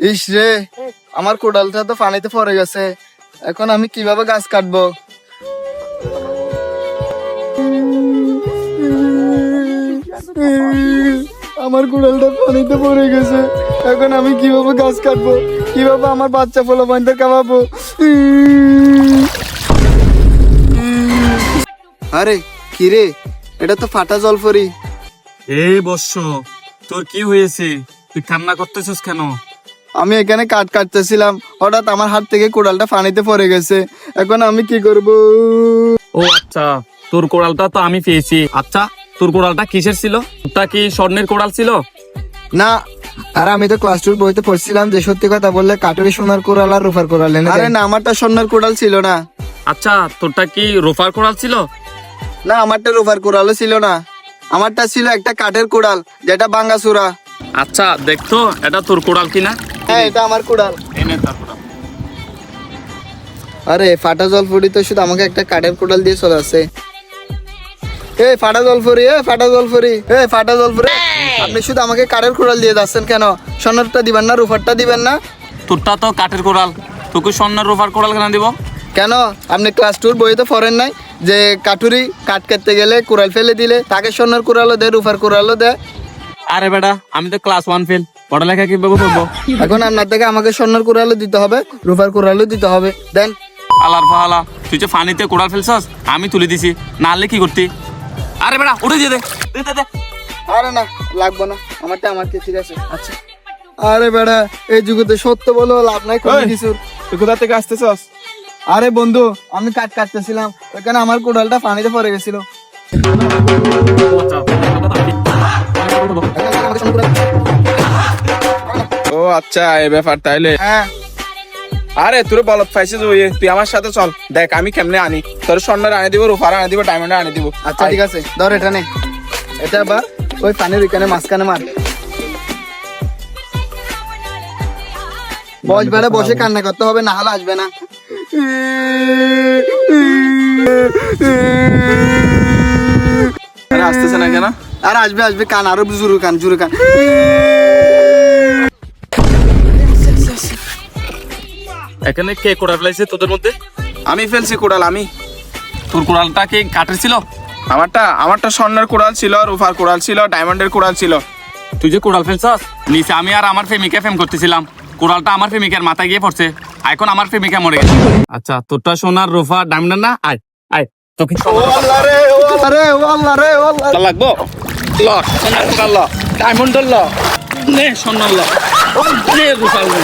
ইস রে, আমার কোদালটা তো পানিতে পড়ে গেছে। এখন আমি কিভাবে গাছ কাটবো? আমার কোদালটা পানিতে পড়ে গেছে। এখন আমি কিভাবে গাছ কাটবো? কিভাবে আমার বাচ্চা পোলাপানদের খাওয়াবো? আরে কি রে, এটা তো ফাটা জলপরি। এই বর্ষ, তোর কি হয়েছে? তুই কান্না করতেছিস কেন? আমি এখানে কাঠ কাটতেছিলাম, হঠাৎ আমার হাত থেকে কোদালটা পানিতে পড়ে গেছে। এখন আমি কি করব? ও আচ্ছা, তোর কোড়ালটা তো আমি পেয়েছি। আচ্ছা, তোর কোড়ালটা কিসের ছিল? ওটা কি স্বর্ণের কোড়াল ছিল? না, আর আমি তো ক্লাস 2 বইতে পড়ছিলাম যে সত্যি কথা বললে কাঠেরই সোনার কোড়াল আর রূপার কোড়াল এনে দেয়। আরে না, আমারটা সোনার কোড়াল ছিল না। আচ্ছা, তোরটা কি রূপার কোড়াল ছিল? না, আমারটা রূপার কোড়ালও ছিল না। আমারটা ছিল একটা কাঠের কোড়াল, যেটা ভাঙাচোরা। আচ্ছা, দেখতো এটা তোর কোড়াল কিনা। হ্যাঁ, এটা আমার কোড়াল। এনে তার কোড়াল। আরে ফাটা জলপরি তো শুধু আমাকে একটা কাঠের কোড়াল দিয়ে চলে আসে। ফাটা জলপরি, ফাটা জলপরি, ফাটা জলপরি, আপনি শুধু আমাকে কাঠের কোড়াল দিয়ে যাচ্ছেন কেন? সোনারটা দিবেন না, রূপারটা দিবেন না? তোরটা তো কাঠের কোড়াল, তোকে স্বর্ণের রূপার কোড়াল কেন দিব? কেন, আপনি ক্লাস 2 বইতে পড়েন নাই যে কাঠুরি কাঠ কাটতে গেলে কোড়াল ফেলে দিলে তাকে সোনার কোড়ালও দেয়, রূপার কোড়ালও দেয়? আরে বেটা, আমি তো ক্লাস 1 ফেল, পড়ালেখা কিভাবে করবো? এখন আপনার থেকে আমাকে সোনার কোড়ালও দিতে হবে, রূপার কোড়ালও দিতে হবে। দেন। আলার ফালা, তুই যে ফানিতে কোড়াল ফেলছস, আমি তুলে দিছি, নাহলে কি করতি? আরে বেটা, উঠে দিয়ে দে, দে দে দে। আরে না, লাগবো না, আমারটা আমাকে, ঠিক আছে। আচ্ছা। আরে বেড়া, এই যুগতে সত্য বলো লাভ নাই কোনো কিছুর। তুই কোথা থেকে আসতেছস? আরে বন্ধু, আমি কাঠ কাটতেছিলাম, ওখানে আমার কোড়ালটা পানিতে পড়ে গেছিল। ও আচ্ছা, এই ব্যাপার তাইলে। হ্যাঁ। আরে তোর বলত পাইছিস ওই, তুই আমার সাথে চল, দেখ আমি কেমনে আনি। তোর স্বর্ণের আনি দিব, রূপার আনি দিব, ডায়মন্ড আনি দিব। আচ্ছা ঠিক আছে, ধর এটা নে। এটা আবার ওই পানির ওইখানে মাঝখানে মার। বস বেড়া, বসে কান্না করতে হবে, না হলে আসবে না। আরে আসতেছে না কেন? আর আসবে আসবে, কান আরো জোরে কান, জোরে কান। এখানে কে কোড়াল ফেলাইছে তোদের মধ্যে? আমি ফেলছি কোড়াল, আমি। তোর কোড়ালটা কি কাঠের ছিল? আমারটা স্বর্ণের কোড়াল ছিল, রূপার কোড়াল ছিল, ডায়মন্ডের কোড়াল ছিল। তুই যে কোড়াল ফেলছস, নিচে আমি আর আমার প্রেমিকা ফেম করতেছিলাম, কোড়ালটা আমার প্রেমিকার মাথায় গিয়ে পড়ছে, এখন আমার প্রেমিকা মরে গেছে। আচ্ছা, তোরটা সোনার রূপা ডায়মন্ড না? আয় আয়, তোকে ও আল্লাহ রে, ও আল্লাহ রে, ও আল্লাহ রে, ও আল্লাহ। লাগবো, ল সোনার কোড়াল, ল ডায়মন্ড, ল নে সোনার, ল নে রূপার ল।